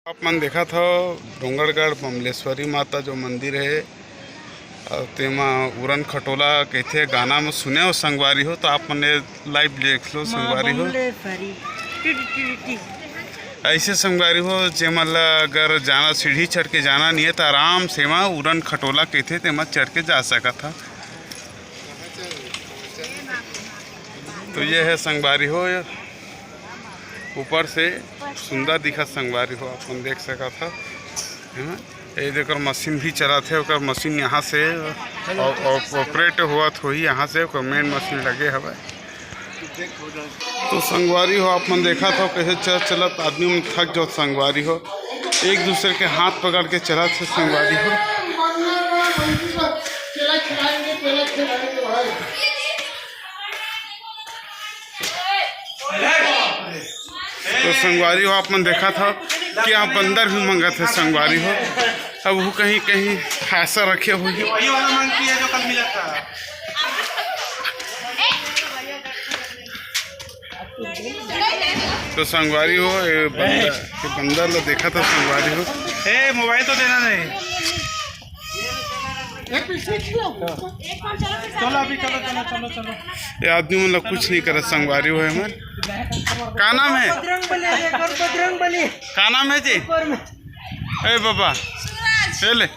आप मन देखा था डोंगरगढ़ बमलेश्वरी माता जो मंदिर है और तेमा उड़न खटोला कहते गाना में सुने हो संगवारी हो तो आप मने लाइव देख लो संगवारी हो। ऐसे संगवारी हो जेमल अगर जाना सीढ़ी चढ़ के जाना नहीं है तो आराम से वहाँ उड़न खटोला कहते तेमा चढ़ के जा सका था। तो ये है संगवारी हो, ऊपर से सुंदर दिखा संगवारी हो अपन देख सका था है ना। ये देखो मशीन भी चला थे और मशीन यहाँ से ऑपरेट हुआ तो ही यहाँ से मेन मशीन लगे हवा। तो संगवारी हो आप मन देखा था कैसे चलत आदमी में थक जाओ संगवारी हो, एक दूसरे के हाथ पकड़ के चला थे संगवारी हो। तो संगवारी हो आप मन देखा था कि आप बंदर भी मंगा थे संगवारी हो, अब वो कहीं कहीं ऐसा रखे हुए वही वाला मंकी है जो कल मिला था। तो संगवारी हो बंदर लो देखा था संगवारी हो। मोबाइल तो देना नहीं, चलो अभी चलो चलो चलो चलो। ये आदमी मतलब कुछ नहीं करे संगवारी हो है। क्या नाम है? क्या नाम है जी? ए बाबा ले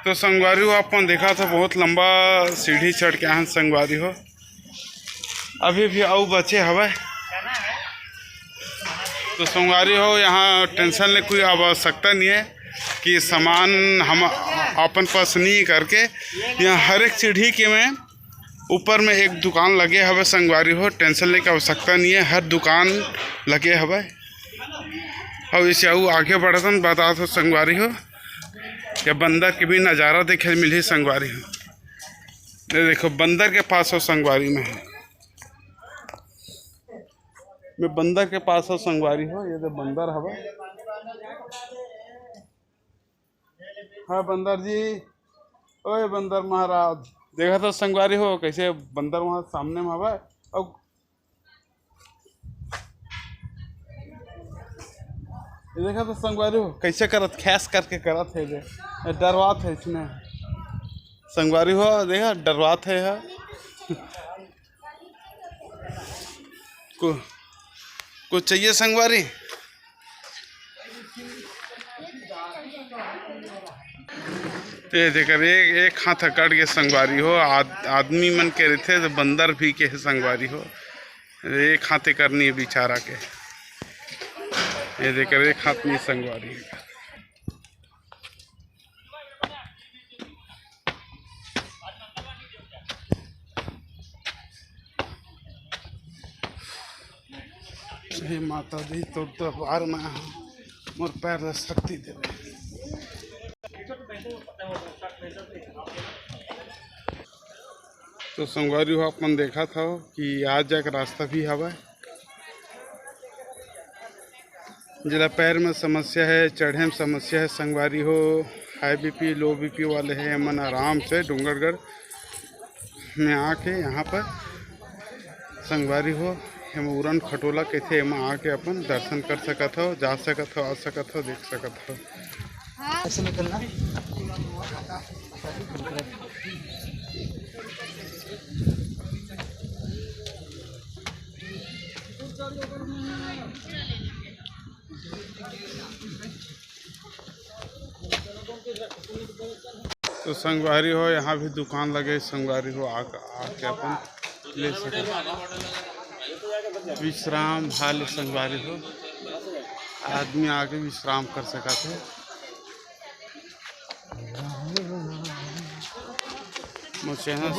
तो संगवारी हो अपन देखा था बहुत लंबा सीढ़ी चढ़ के यहाँ संगवारी हो, अभी भी आऊ बचे हवा। तो संगवारी हो यहाँ टेंशन ले कोई आवश्यकता नहीं है कि सामान हम अपन पास नहीं करके, यहाँ हर एक सीढ़ी के में ऊपर में एक दुकान लगे हवे संगवारी हो, टेंशन लेने की आवश्यकता नहीं है, हर दुकान लगे हवे। और इसे आगे बढ़तन बता तो संगवारी हो या बंदर के भी नज़ारा देखे मिली संगवारी हो। ये देखो बंदर के पास हो संगवारी में है, मैं बंदर के पास हो संगवारी हो। ये तो बंदर हवा। हाँ बंदर जी, ओए बंदर महाराज देखा तो संगवारी हो कैसे बंदर वहाँ सामने में हवा। और ये देखा तो संगवारी हो कैसे करत खैस करके करत है, डरवात है इसमें संगवारी हो, देखा डरवात है कुछ चाहिए संगवारी। ये देखकर एक हाथ कट के संगवारी हो, आदमी मन के रहते तो बंदर भी के संगवारी हो, एक हाथे करनी है बेचारा के। ये देखकर एक हाथ में संगवारी है। हे माता दी तो बार में मोर पैर शक्ति दे। तो संगवारी हो अपन देखा था कि आज जाक रास्ता भी हवा, जरा पैर में समस्या है, चढ़े में समस्या है संगवारी हो, हाई बीपी लो बीपी वाले हैं, मन आराम से डोंगरगढ़ में आके यहाँ पर संगवारी हो हम उड़न खटोला कहते एम आके अपन दर्शन कर सकत हो, जा सकत हो, आ सकत हो, देख सकत हो। ऐसे निकलना तो संगवारी हो यहाँ भी दुकान लगे संगवारी हो आके अपन ले सके विश्राम हाल संगवारी हो, आदमी आके विश्राम कर सका थे। मुझे चैनल